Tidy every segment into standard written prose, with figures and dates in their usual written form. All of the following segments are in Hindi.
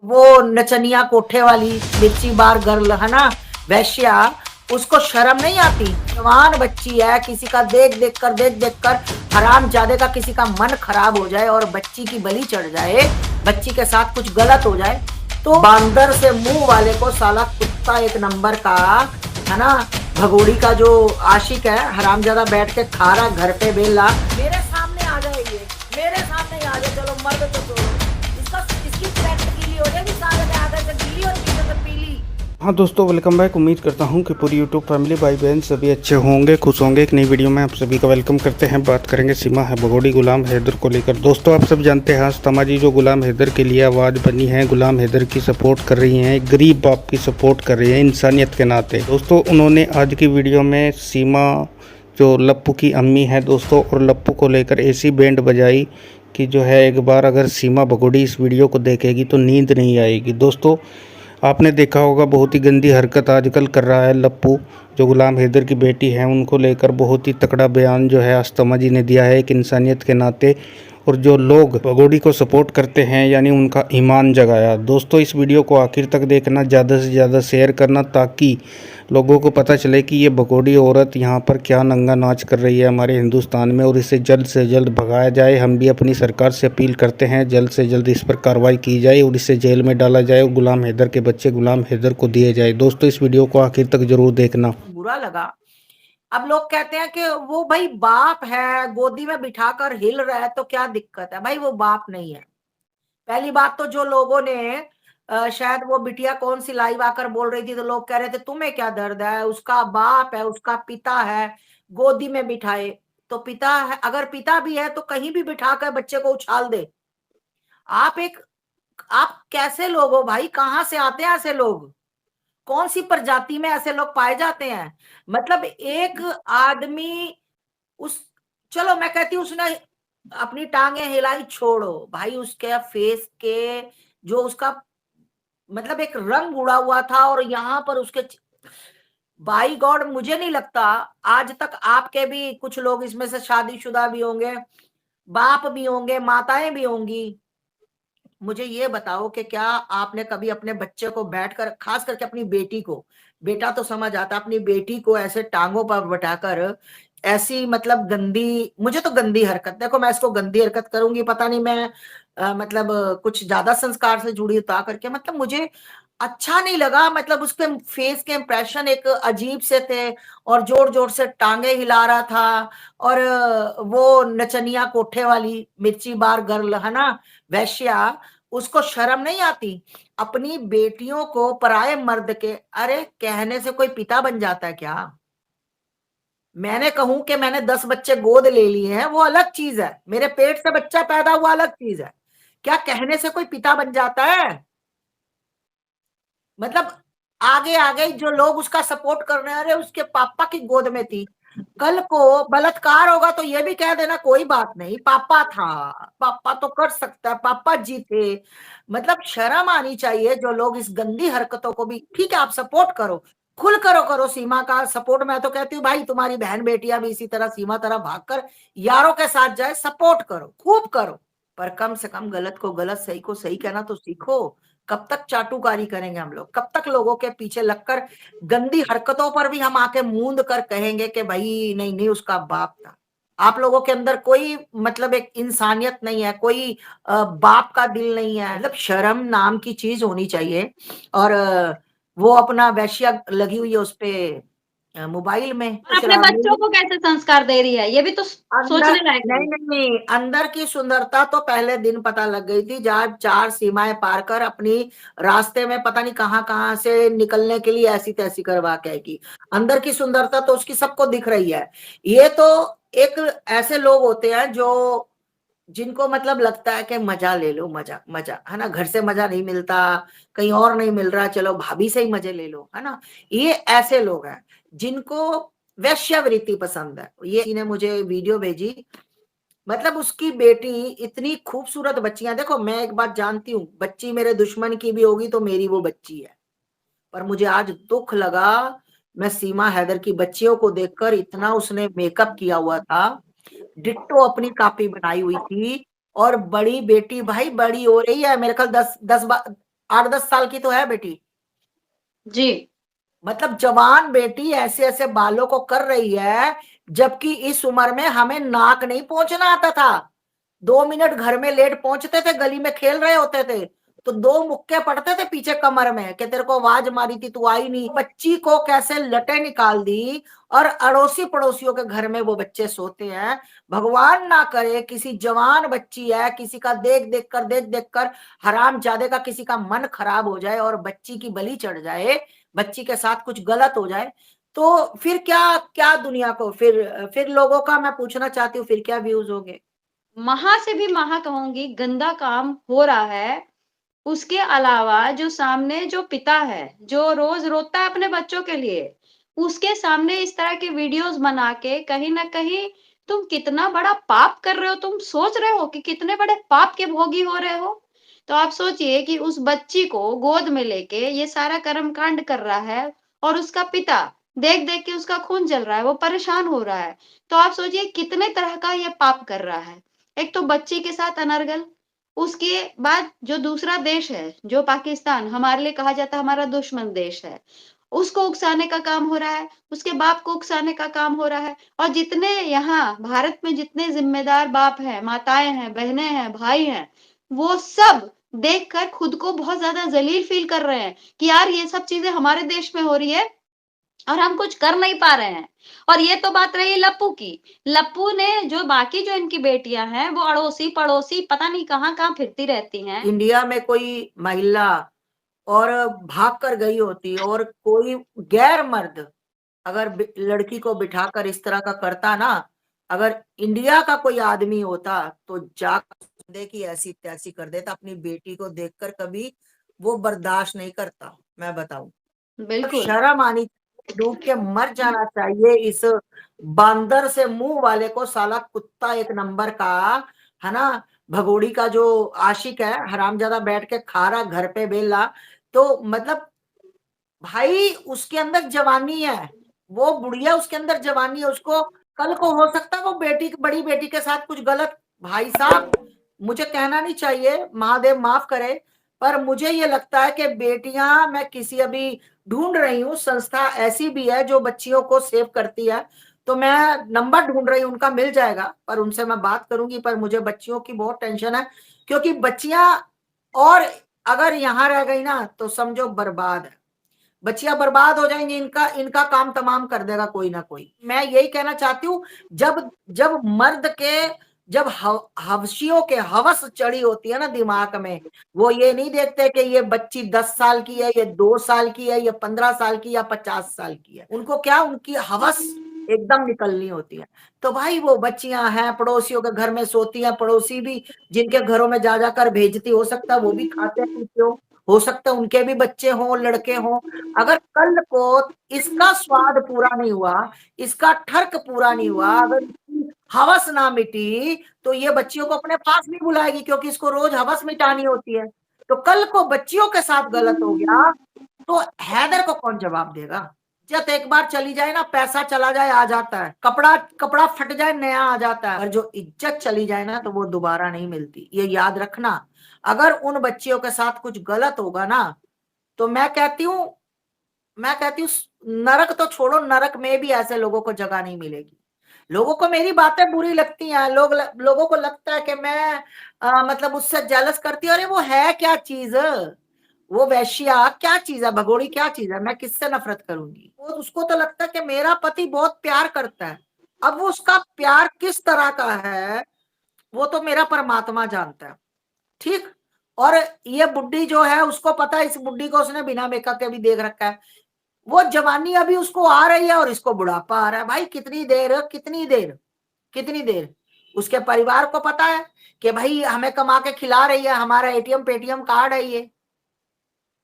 वो नचनिया कोठे वाली मिर्ची बार गर्ल है ना, वैश्या, उसको शर्म नहीं आती? जवान बच्ची है, किसी का देख देख कर हराम जादे का किसी का मन खराब हो जाए और बच्ची की बलि चढ़ जाए, बच्ची के साथ कुछ गलत हो जाए तो बांदर से मुंह वाले को साला कुत्ता एक नंबर का है ना, भगोड़ी का जो आशिक है, हरामजादा बैठ के खा रहा घर पे बेला। मेरे सामने आ जाए, ये मेरे सामने आ जाए, चलो मर्द तो छोड़ो, इसका इसकी पैंट गीली हो जाएगी, सारे के आगे से गीली और पीछे से पीली। हाँ दोस्तों, वेलकम बैक। उम्मीद करता हूँ कि पूरी यूट्यूब फैमिली भाई बहन सभी अच्छे होंगे, खुश होंगे। एक नई वीडियो में आप सभी का वेलकम करते हैं। बात करेंगे सीमा है भगोड़ी गुलाम हैदर को लेकर। दोस्तों, आप सब जानते हैं आस्था जी जो गुलाम हैदर के लिए आवाज़ बनी है, गुलाम हैदर की सपोर्ट कर रही हैं, गरीब बाप की सपोर्ट कर रही है इंसानियत के नाते। दोस्तों, उन्होंने आज की वीडियो में सीमा जो लप्पू की अम्मी है दोस्तों, और लप्पू को लेकर ऐसी बैंड बजाई कि जो है एक बार अगर सीमा भगोड़ी इस वीडियो को देखेगी तो नींद नहीं आएगी। दोस्तों, आपने देखा होगा बहुत ही गंदी हरकत आजकल कर रहा है लप्पू, जो गुलाम हैदर की बेटी है, उनको लेकर बहुत ही तकड़ा बयान जो है आस्तमा जी ने दिया है एक इंसानियत के नाते। और जो लोग भगोड़ी को सपोर्ट करते हैं यानी उनका ईमान जगाया। दोस्तों, इस वीडियो को आखिर तक देखना, ज़्यादा से ज़्यादा शेयर करना, ताकि लोगों को पता चले कि ये भगोड़ी औरत यहाँ पर क्या नंगा नाच कर रही है हमारे हिंदुस्तान में, और इसे जल्द से जल्द भगाया जाए। हम भी अपनी सरकार से अपील करते हैं जल्द से जल्द इस पर कार्रवाई की जाए और इसे जेल में डाला जाए और गुलाम हैदर के बच्चे गुलाम हैदर को दिए जाए। दोस्तों, इस वीडियो को आखिर तक जरूर देखना। बुरा लगा। अब लोग कहते हैं कि वो भाई बाप है, गोदी में बिठाकर हिल रहा है तो क्या दिक्कत है? भाई वो बाप नहीं है। पहली बात तो जो लोगों ने शायद वो बिटिया कौन सी लाइव आकर बोल रही थी तो लोग कह रहे थे तुम्हें क्या दर्द है, उसका बाप है, उसका पिता है, गोदी में बिठाए तो पिता है, अगर पिता भी है तो कहीं भी बिठाकर बच्चे को उछाल दे। आप कैसे लोग हो भाई? कहाँ से आते हैं ऐसे लोग? कौन सी प्रजाति में ऐसे लोग पाए जाते हैं? मतलब एक आदमी उस चलो मैं कहती हूँ उसने अपनी टांगे हिलाई छोड़ो भाई, उसके फेस के जो उसका मतलब एक रंग उड़ा हुआ था और यहाँ पर उसके बाई गॉड, मुझे नहीं लगता आज तक आपके भी कुछ लोग इसमें से शादीशुदा भी होंगे, बाप भी होंगे, माताएं भी होंगी। मुझे ये बताओ कि क्या आपने कभी अपने बच्चे को बैठकर, खास करके अपनी बेटी को, बेटा तो समझ आता, अपनी बेटी को ऐसे टांगों पर बैठाकर ऐसी मतलब गंदी, मुझे तो गंदी हरकत, देखो मैं इसको गंदी हरकत करूंगी पता नहीं, मैं मतलब कुछ ज्यादा संस्कार से जुड़ी उता करके, मतलब मुझे अच्छा नहीं लगा। मतलब उसके फेस के इंप्रेशन एक अजीब से थे और जोर जोर से टांगे हिला रहा था और वो नचनिया कोठे वाली मिर्ची बार गर्ल है ना, वैश्या, उसको शर्म नहीं आती अपनी बेटियों को पराये मर्द के, अरे कहने से कोई पिता बन जाता है क्या? मैंने कहूं कि मैंने 10 बच्चे गोद ले लिए हैं वो अलग चीज है, मेरे पेट से बच्चा पैदा हुआ अलग चीज है, क्या कहने से कोई पिता बन जाता है? मतलब आगे आगे जो लोग उसका सपोर्ट कर रहे हैं, अरे उसके पापा की गोद में थी, कल को बलात्कार होगा तो ये भी कह देना कोई बात नहीं, पापा था, पापा तो कर सकता है, पापा जी थे। मतलब शर्म आनी चाहिए जो लोग इस गंदी हरकतों को भी, ठीक है आप सपोर्ट करो, खुल करो सीमा का सपोर्ट। मैं तो कहती हूँ भाई तुम्हारी बहन बेटियां भी इसी तरह सीमा तरह भागकर यारों के साथ जाए, सपोर्ट करो, खूब करो, पर कम से कम गलत को गलत, सही को सही कहना तो सीखो। कब तक चाटुकारी करेंगे हम लोग? कब तक लोगों के पीछे लगकर गंदी हरकतों पर भी हम आके मूंद कर कहेंगे कि भाई नहीं नहीं उसका बाप था? आप लोगों के अंदर कोई मतलब एक इंसानियत नहीं है, कोई बाप का दिल नहीं है, मतलब शर्म नाम की चीज होनी चाहिए। और वो अपना वेश्या लगी हुई है उस पे मोबाइल में और अपने बच्चों को कैसे संस्कार दे रही है, ये भी तो अंदर, सोचने लायक है। नहीं, अंदर की सुंदरता तो पहले दिन पता लग गई थी, जब 4 सीमाएं पार कर अपनी रास्ते में पता नहीं कहाँ से निकलने के लिए ऐसी तैसी करवा के आएगी। अंदर की सुंदरता तो उसकी सबको दिख रही है। ये तो एक ऐसे लोग होते हैं जो जिनको मतलब लगता है कि मजा ले लो, मजा मजा है ना, घर से मजा नहीं मिलता, कहीं और नहीं मिल रहा, चलो भाभी से ही मजे ले लो, है ना। ये ऐसे लोग हैं जिनको वैश्यावृत्ति पसंद है। ये किसी ने मुझे वीडियो भेजी, मतलब उसकी बेटी इतनी खूबसूरत बच्चियां, देखो मैं एक बात जानती हूँ, बच्ची मेरे दुश्मन की भी होगी तो मेरी वो बच्ची है, पर मुझे आज दुख लगा, मैं सीमा हैदर की बच्चियों को देखकर, इतना उसने मेकअप किया हुआ था, डिट्टो अपनी कॉपी बनाई हुई थी, और बड़ी बेटी भाई बड़ी हो रही है, मेरे ख्याल 10 8-10 साल की तो है बेटी। जी। मतलब जवान बेटी ऐसे ऐसे बालों को कर रही है, जबकि इस उम्र में हमें नाक नहीं पहुंचना आता था। 2 मिनट घर में लेट पहुंचते थे, गली में खेल रहे होते थे तो 2 मुक्के पड़ते थे पीछे कमर में कि तेरे को आवाज मारी थी तू आई नहीं। बच्ची को कैसे लटे निकाल दी और अड़ोसी पड़ोसियों के घर में वो बच्चे सोते हैं। भगवान ना करे किसी जवान बच्ची है, किसी का देख देख कर हरामजादे का किसी का मन खराब हो जाए और बच्ची की बलि चढ़ जाए, बच्ची के साथ कुछ गलत हो जाए, तो फिर क्या क्या दुनिया को फिर लोगों का मैं पूछना चाहती हूँ फिर क्या व्यूज होंगे। महा से भी महा कहूँगी, गंदा काम हो रहा है। उसके अलावा जो सामने जो पिता है, जो रोज़ रोता है अपने बच्चों के लिए, उसके सामने इस तरह के वीडियोज़ बना के कहीं न कहीं तुम कितना बड़ा पाप कर रहे हो, तुम सोच रहे हो कि कितने बड़े पाप के भोगी हो रहे हो? तो आप सोचिए कि उस बच्ची को गोद में लेके ये सारा कर्मकांड कर रहा है और उसका पिता देख-देख के उसका खून जल रहा है, वो परेशान हो रहा है। तो आप सोचिए कितने तरह का ये पाप कर रहा है। एक तो बच्ची के साथ अनर्गल, उसके बाद जो दूसरा देश है, जो पाकिस्तान हमारे लिए कहा जाता है हमारा दुश्मन देश है, उसको उकसाने का काम हो रहा है, उसके बाप को उकसाने का काम हो रहा है और जितने यहाँ भारत में जितने ज़िम्मेदार बाप हैं, माताएँ हैं, बहनें हैं, भाई हैं, वो सब देखकर खुद को बहुत ज़्यादा ज़लील फ़ील कर रहे हैं कि यार ये सब चीज़ें हमारे देश में हो रही है और हम कुछ कर नहीं पा रहे हैं। और ये तो बात रही लप्पू की। लप्पू ने जो बाकी जो इनकी बेटियाँ हैं, वो अड़ोसी-पड़ोसी पता नहीं कहाँ-कहाँ फिरती रहती हैं। इंडिया में कोई महिला और भाग कर गई होती और कोई गैर मर्द अगर लड़की को बिठाकर इस तरह का करता ना, अगर इंडिया का कोई आदमी होता तो जाकर दे की ऐसी तैसी कर देता। अपनी बेटी को देखकर कभी वो बर्दाश्त नहीं करता, मैं बताऊं। तब बिल्कुल, शर्म आनी, डूब के मर जाना चाहिए इस बांदर से मुंह वाले को। साला कुत्ता एक नंबर का, है ना, भगोड़ी का जो आशिक है, हरामजादा बैठ के खा रहा घर पे बेला। तो मतलब भाई उसके अंदर जवानी है, वो बुढ़िया उसके अंदर जवानी है, उसको कल को हो सकता है वो बेटी बड़ी बेटी के साथ कुछ गलत। भाई साहब मुझे कहना नहीं चाहिए, महादेव माफ करे, पर मुझे ये लगता है कि बेटियां, मैं किसी अभी ढूंढ रही हूँ संस्था ऐसी भी है जो बच्चियों को सेव करती है, तो मैं नंबर ढूंढ रही हूँ उनका, मिल जाएगा पर उनसे मैं बात करूंगी। पर मुझे बच्चियों की बहुत टेंशन है क्योंकि बच्चियां और अगर यहाँ रह गई ना तो समझो बर्बाद है, बच्चियां बर्बाद हो जाएंगी, इनका इनका काम तमाम कर देगा कोई ना कोई। मैं यही कहना चाहती हूँ, जब जब मर्द के जब हवसियों के हवस चढ़ी होती है ना दिमाग में, वो ये नहीं देखते कि ये बच्ची 10 साल की है, ये 2 साल की है, ये 15 साल की या 50 साल की है। उनको क्या, उनकी हवस एकदम निकलनी होती है। तो भाई वो बच्चियां हैं, पड़ोसियों के घर में सोती हैं, पड़ोसी भी जिनके घरों में जा जाकर भेजती, हो सकता है वो भी खाते पीते हो सकता है उनके भी बच्चे हों, लड़के हों। अगर कल को इसका स्वाद पूरा नहीं हुआ, इसका ठर्क पूरा नहीं हुआ, अगर इसकी हवस ना मिटी, तो ये बच्चियों को अपने पास नहीं बुलाएगी क्योंकि इसको रोज हवस मिटानी होती है। तो कल को बच्चियों के साथ गलत हो गया तो हैदर को कौन जवाब देगा। इज्जत एक बार चली जाए ना, पैसा चला जाए आ जाता है, कपड़ा कपड़ा फट जाए नया आ जाता है, और जो इज्जत चली जाए ना तो वो दोबारा नहीं मिलती, ये याद रखना। अगर उन बच्चियों के साथ कुछ गलत होगा ना, तो मैं कहती हूँ नरक तो छोड़ो, नरक में भी ऐसे लोगों को जगह नहीं मिलेगी। लोगों को मेरी बातें बुरी लगती हैं, लोगों को लगता है कि मैं मतलब उससे जेलस करती हूँ। अरे वो है क्या चीज, वो वैश्या क्या चीज है, भगोड़ी क्या चीज है, मैं किससे नफरत करूंगी। वो उसको तो लगता है कि मेरा पति बहुत प्यार करता है। अब वो उसका प्यार किस तरह का है वो तो मेरा परमात्मा जानता है, ठीक। और ये बुड्ढी जो है उसको पता है, इस बुड्ढी को उसने बिना मेकअप के भी देख रखा है। वो जवानी अभी उसको आ रही है और इसको बुढ़ापा आ रहा है। भाई कितनी देर कितनी देर कितनी देर। उसके परिवार को पता है कि भाई हमें कमा के खिला रही है, हमारा एटीएम पेटीएम कार्ड है ये,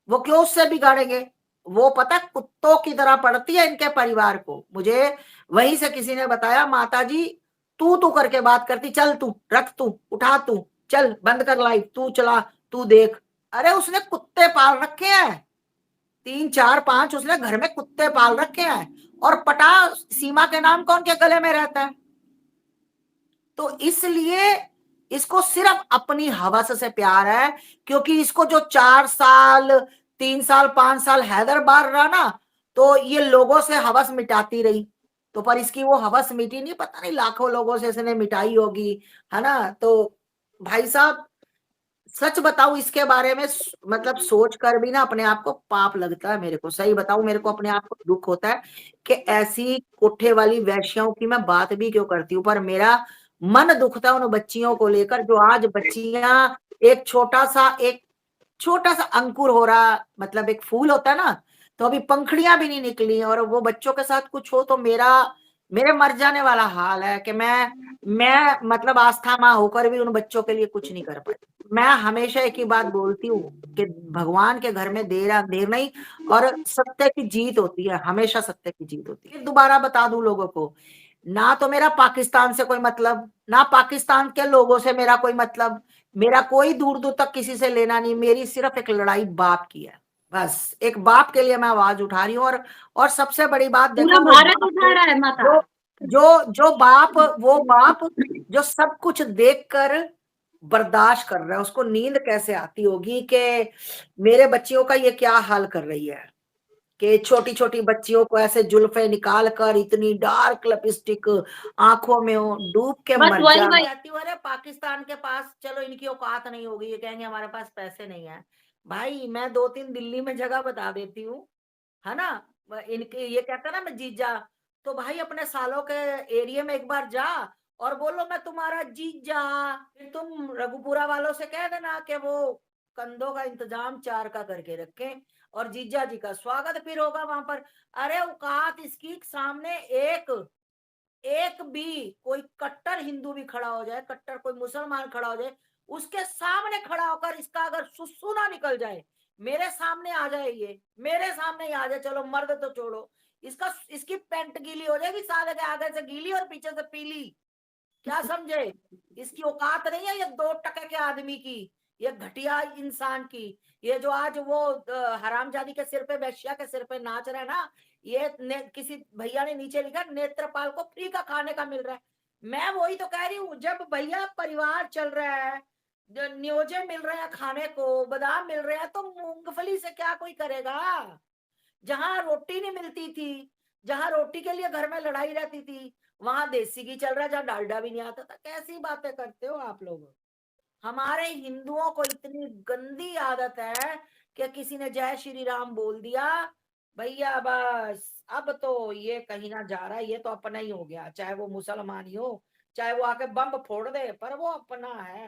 वो क्यों उससे बिगाड़ेंगे। वो पता कुत्तों की तरह पड़ती है इनके परिवार को। मुझे वहीं से किसी ने बताया, माता जी तू करके बात करती, चल तू रख, तू उठा, तू चल, बंद कर लाइव, तू चला, तू देख। अरे उसने कुत्ते पाल रखे हैं, 3 4 5 उसने घर में कुत्ते पाल रखे हैं, और पटा सीमा के नाम कौन के गले में रहता है। तो इसलिए इसको सिर्फ अपनी हवस से प्यार है, क्योंकि इसको जो 4 साल 3 साल 5 साल हैदराबाद रहा ना, तो ये लोगों से हवस मिटाती रही, तो पर इसकी वो हवस मिटी नहीं, पता नहीं लाखों लोगों से इसने मिटाई होगी, है ना। तो भाई साहब सच बताऊं इसके बारे में मतलब सोच कर भी ना अपने आप को पाप लगता है, मेरे को सही बताऊं, मेरे को अपने आप को दुख होता है कि ऐसी कोठे वाली वैश्याओं की मैं बात भी क्यों करती हूँ, पर मेरा मन दुखता है उन बच्चियों को लेकर, जो आज बच्चियां एक छोटा सा अंकुर हो रहा, मतलब एक फूल होता है ना, तो अभी पंखड़ियां भी नहीं निकली, और वो बच्चों के साथ कुछ हो तो मेरे मर जाने वाला हाल है कि मैं मतलब आस्था माँ होकर भी उन बच्चों के लिए कुछ नहीं कर पाई। मैं हमेशा एक ही बात बोलती हूँ कि भगवान के घर में देर नहीं, और सत्य की जीत होती है, हमेशा सत्य की जीत होती है। दोबारा बता दूं लोगों को, ना तो मेरा पाकिस्तान से कोई मतलब, ना पाकिस्तान के लोगों से मेरा कोई मतलब, मेरा कोई दूर दूर तक किसी से लेना नहीं, मेरी सिर्फ एक लड़ाई बाप की है, बस एक बाप के लिए मैं आवाज उठा रही हूँ। और सबसे बड़ी बात पूरा देखो, वो भारत बाप उठा रहा है माता। जो जो बाप, वो बाप जो सब कुछ देखकर बर्दाश्त कर रहा है, उसको नींद कैसे आती होगी कि मेरे बच्चियों का ये क्या हाल कर रही है, कि छोटी छोटी बच्चियों को ऐसे जुल्फे निकाल कर इतनी डार्क लिपस्टिक आंखों में हो, डूब के बस मर वही जा। वही कहती हूँ अरे पाकिस्तान के पास चलो इनकी औकात नहीं होगी, ये कहेंगे हमारे पास पैसे नहीं है। भाई मैं 2-3 दिल्ली में जगह बता देती हूँ, है ना। इनके ये कहता है ना मैं जीजा, तो भाई अपने सालों के एरिया में एक बार जा और बोलो मैं तुम्हारा जीजा, फिर तुम रघुपुरा वालों से कह देना कि वो कंधों का इंतजाम 4 का करके रखें और जीजा जी का स्वागत फिर होगा वहां पर। अरे औकात इसकी सामने एक एक भी कोई कट्टर हिंदू भी खड़ा हो जाए, कट्टर कोई मुसलमान खड़ा हो जाए, उसके सामने खड़ा होकर इसका अगर सुसु ना निकल जाए, मेरे सामने आ जाए, ये मेरे सामने ही आ जाए, चलो मर्द तो छोड़ो, इसकी पैंट गीली हो जाएगी, साले के आगे से गीली और पीछे से पीली, क्या समझे। इसकी औकात नहीं है ये 2 टके के आदमी की, ये घटिया इंसान की। ये जो आज वो हरामजादी के सिर पे, वैश्या के सिर पे नाच रहा है ना, किसी भैया ने नीचे लिखा नेत्रपाल को फ्री का खाने का मिल रहा है। मैं वही तो कह रही हूँ, जब भैया परिवार चल रहा है, जो न्योजे मिल रहे हैं खाने को, बादाम मिल रहे हैं, तो मूंगफली से क्या कोई करेगा। जहां रोटी नहीं मिलती थी, जहां रोटी के लिए घर में लड़ाई रहती थी, वहां देसी घी चल रहा है, जहां डालडा भी नहीं आता था। कैसी बातें करते हो आप लोग। हमारे हिंदुओं को इतनी गंदी आदत है कि किसी ने जय श्री राम बोल दिया, भैया बस अब तो ये कहीं ना जा रहा है, ये तो अपना ही हो गया, चाहे वो मुसलमान ही हो, चाहे वो आके बम फोड़ दे, पर वो अपना है।